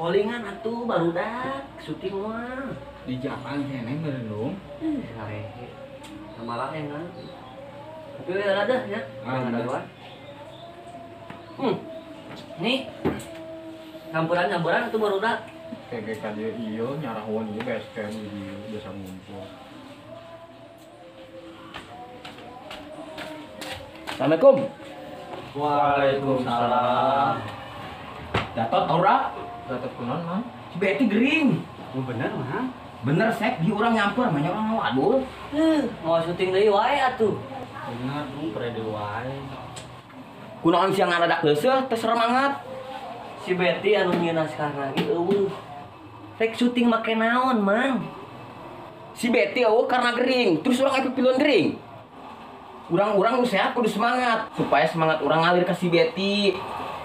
Callingan atuh barudak syuting mah. Di jalan kene merenung. Sarehe. Samalah engan. Oke, ada ya. Ada luar. Nih. Campuran atuh barudak. Kayak dia iya nyarahwan ieu base camp ieu biasa ngumpul. Assalamualaikum. Waalaikumsalam. Datot aura. Datot kunaon, Mang? Si Betty gering. Oh bener mah. Bener sek di orang nyampur mah orang waduh. Mau syuting deui wae atuh. Bener dong prede wae. Kunaon siang ngaradak leuseuh teh seremangat. Si Betty anu nyieuna sekarang lagi eueuh. Rek syuting make naon, Mang? Si Betty eueuh karena gering, terus urang aya pipileun gering. Urang-urang nu sehat kudu semangat supaya semangat urang ngalir ka si Betty.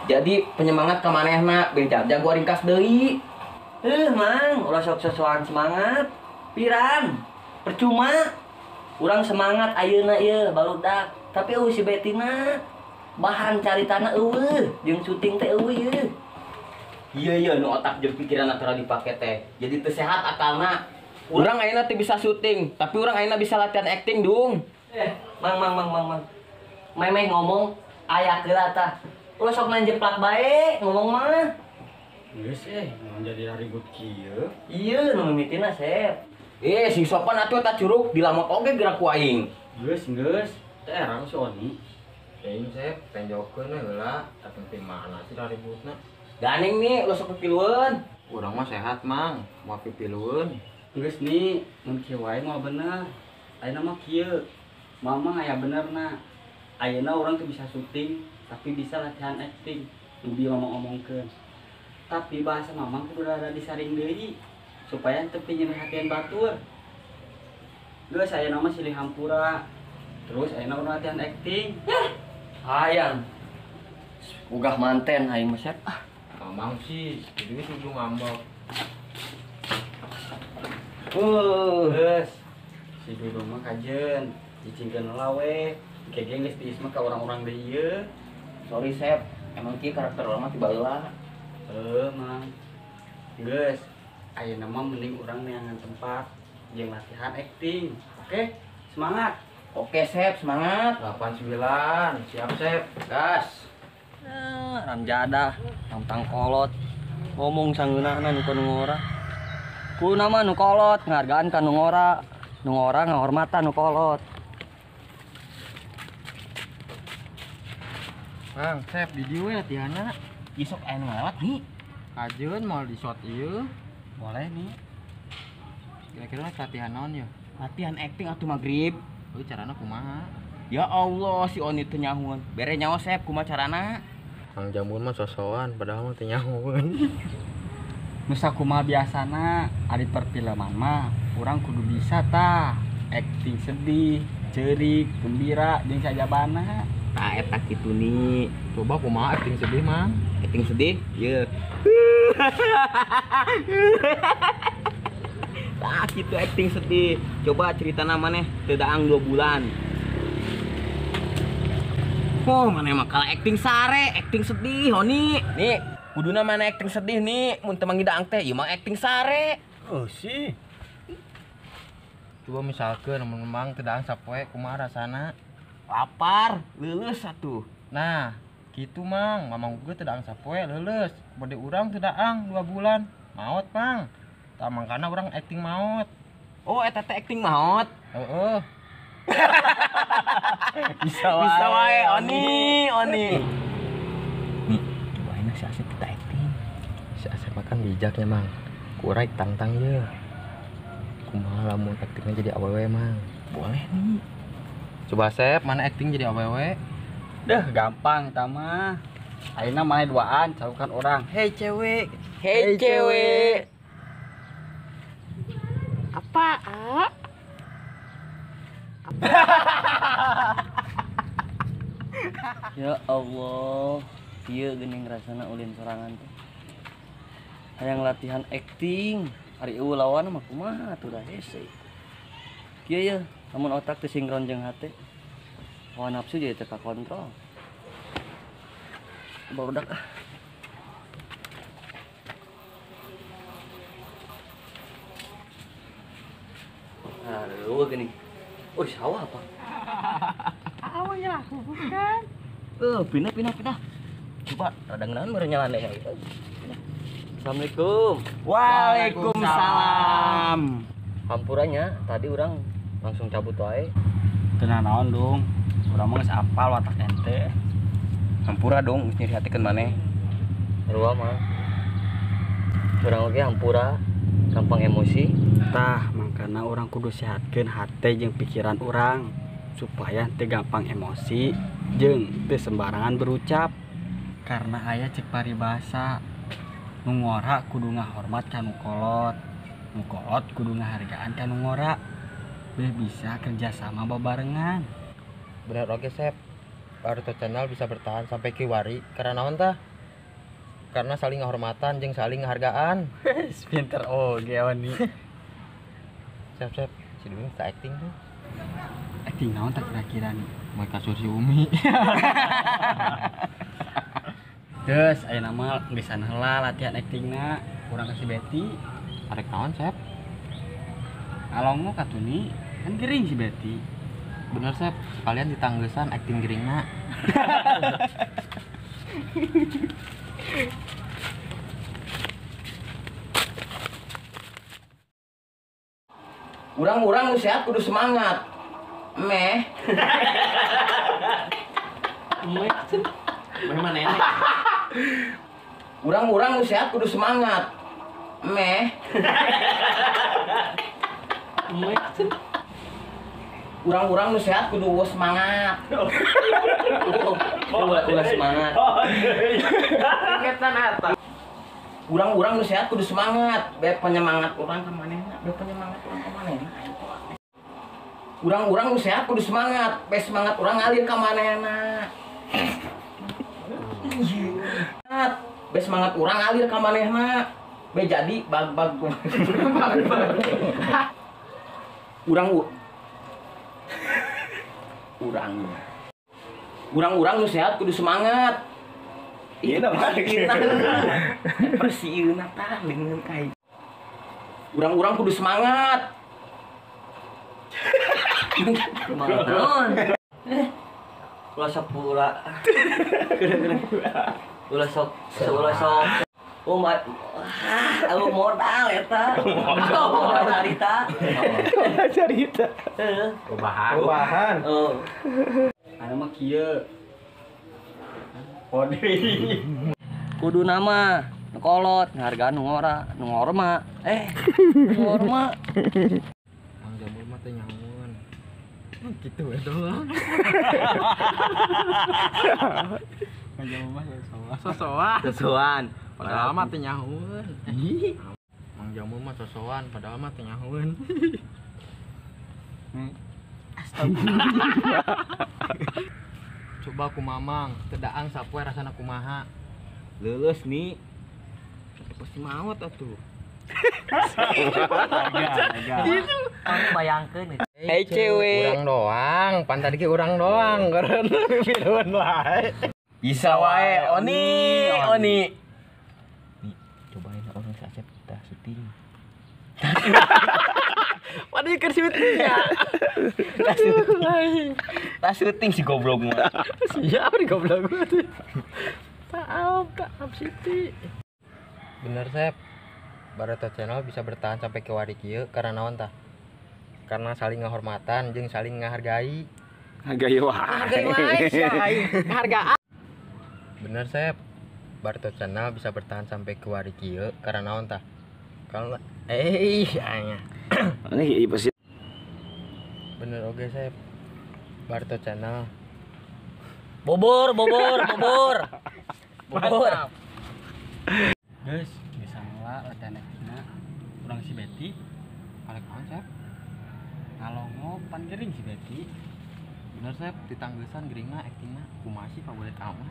Jadi penyemangat ka manehna bejar jago ringkas deui. Mang, ulah sok sosokan semangat. Piran? Percuma. Urang semangat ayeuna ieu barudak, tapi eueuh si Betty na bahan caritana eueuh, jeung syuting teh eueuh ieu. Iya nu otak jeung pikiran antara dipake teh. Jadi teu sehat akalna. Urang ayeuna teh bisa syuting, tapi urang ayeuna bisa latihan acting dung. Mang. Memeh ngomong aya keula tah. Ulah sok main jeplak bae ngomong mah. Geus mau jadi ribut kieu. Iya nu mimitina Sep. Si sopan atuh eta curug dilamot oge gerak ku aing. Geus. Teh erang si Oni. Aing Sep penjokeun we heula, tapi teh mana sih ributna. Ganing nih ulah sok pipilueun. Urang mah sehat, Mang. Mau pipilueun. Geus nih, mun kieu wae mah bener. Ayeuna mah kieu. Mama aya benerna. Ayeuna urang teh bisa syuting, tapi bisa latihan acting. Nu diomong-omongkeun. Tapi bahasa mamang kudu rada disaring deui supaya teu pinjeun hatian batur. Geus ayeuna mah silih hampura. Terus ayeuna urang latihan acting. Hayang. Ugah manten aing mah Sep. Mamang sih, jadi kudu ngambek. Geus. Si Dudu mah kajeun, cicingkeun lawe. Kegeng geus tiis mah ka urang-urang deui ieu. Sorry Sep, emang kieu karakter urang mah tiba heula. Mang. Geus, ayeuna mah mending urang neangan tempat jeung latihan acting. Oke? Semangat. Oke Sep, semangat. 89, siap Sep. Gas. Ramjadah, tang kolot. Ngomong sangeunahna nu nu ngora. Kuna mah nu kolot, ngargaan ka nu ngora. Nu ngora ngahormatan nu kolot. Mang, Sep di dieu we latihanna. Isok aya nu lewat nih. Kajeun mau di shot ieu. Boleh nih. Kira-kira latihan naon ya? Latihan acting atuh magrib. Euy carana kumaha? Ya Allah si Oni teu nyahoan. Bere nyaho Sep kumaha carana? Mang Jambun mah sosokan padahal mah teu nyahoeun. Nu sakumaha biasana ari perfilman mah urang kudu bisa tah. Acting sedih, ceurik, gembira jeung sajabana. Tah eta kitu nih. Coba kumaha acting sedih, Mang? Acting sedih? Ye. Tah kitu acting sedih. Coba ceritana maneh teu daang 2 bulan. Oh, mana mah kalah acting sare, acting sedih, Honi. Nih, kuduna mana acting sedih nih, mun teu mangidaang teh ieu mah acting sare. Oh sih. Coba misalkeun mun Mang teu daang sapoe kumaha rasana? Lapar, leuleus atuh. Nah, gitu Mang, mamang gue teu daang sapoe leuleus. Bade urang teu daang 2 bulan. Maot, Mang. Tah mangkana urang acting maot. Oh, eta teh acting maot. Heeh. Bisa wae, Oni. Nih, cobain si Asep kita acting. Si Asep makan bijaknya, Mang. Kurai tantang ye. Kumaha lamun actingnya jadi awewe, Mang? Boleh nih. Coba Asep, mana acting jadi awewe? Dah gampang tama. Ayeuna mah duaan carukan orang. Hei cewek. Hei cewek. Apa? Ya Allah, ieu geuning rasana ulin sorangan teh. Hayang latihan acting, ari eueuh lawan mah kumaha atuh da hese. Kieu ye, lamun otak teu sinkron jeung hate. Hawa nafsu jadi teu kakontrol. Barudak ah. beuh gini. Oh, sawah apa? Awal ya, bukan. Pindah. Coba rada ngeunaan meureun nyalan deh. Assalamualaikum. Waalaikumsalam. Hampuranya tadi orang langsung cabut wae. Tenang naon dong. Urang mah geus apal watak ente. Hampura dong, geus nyerihatikeun maneh. Rua mah. Urang oge hampura, gampang emosi. Tah, makana orang kudu sehatkeun hate jeung pikiran orang supaya teu gampang emosi jeung teu sembarangan berucap. Karena aya cek paribasa, nu ngora kudu ngahormat ka nu kolot, nu kolot kudu ngahargaan ka nu ngora. Beh bisa kerjasama babarengan. Bener oke Sep. Barito Channel bisa bertahan sampai kiwari karena naon tah? Karena saling kehormatan jeung saling ngehargaan. Pinter oge awan nih. Sep, si Dwi tak acting tuh. Acting naon tak kira-kira nih. Mau kasur si Umi. Terus aya nama geus heula latihan actingna, urang kasih Betty. Arek naon Sep? Alongo katuni kan gering si Betty. Bener Sep, sekalian ditanggesan acting geringna. Urang-urang nu sehat kudu semangat. Meh. Bagaimana ini? Urang-urang nu sehat kudu semangat. Meh. Urang-urang nu sehat kudu semangat. Ulah semangat. Ketan apa? Urang-urang nu sehat kudu semangat. Be penyemangat urang ka manehna. Be penyemangat urang ka manehna. Urang-urang nu sehat kudu semangat. Be semangat urang ngalir ka manehna. Be semangat urang ngalir ka manehna. Be jadi bag-bag. Urang-urang nu sehat kudu semangat. Iya nama kita. Persieun tah dengan kai. Urang-urang kudu semangat. Naon? Ulah sapura. Ulah sok. Oh my. Aku modal eta. Modal cerita. Heeh. Perubahan. Oh. Anu mah kieu. Kudu nama kolot ngargaan nu ngora mah ngorma Mang Jamur mah teh nyamun. Gitu we doang. Mang Jamur mah sesuan Padahal mah teh nyamun. Mang Jamur mah sosokan padahal mah teh nyamun. Coba ku mamang, tedaang sapoe rasana kumaha. lulus nih pasti maot atuh. Itu Aku bayangkeun itu. Hei cewek. Urang doang, pan tadi ge urang doang, karena piluan wae. Bisa wae Oni. Nih, cobain orang sasep tah syuting. Padahal keur syutingnya. Tah syuting si goblok mah. Siap di goblok gua. Taap Siti. Bener Sep. Barito Channel bisa bertahan sampai ke wari kieu karena naon tah? Karena saling kehormatan jeung saling ngahargai. hargai wae. Hargaan. Bener Sep. Barito Channel bisa bertahan sampai ke wari kieu karena naon tah? Kalau anya. Ini pasti Bener oge Sep. Barito Channel. Bobor. Guys, bisa ngeula latihan actingna. Urang si Betty, Arek naon Sep? ngalongo pan gering si Betty. Bener Sep, ditanggesan geringna actingna kumaha sih favorit kamu?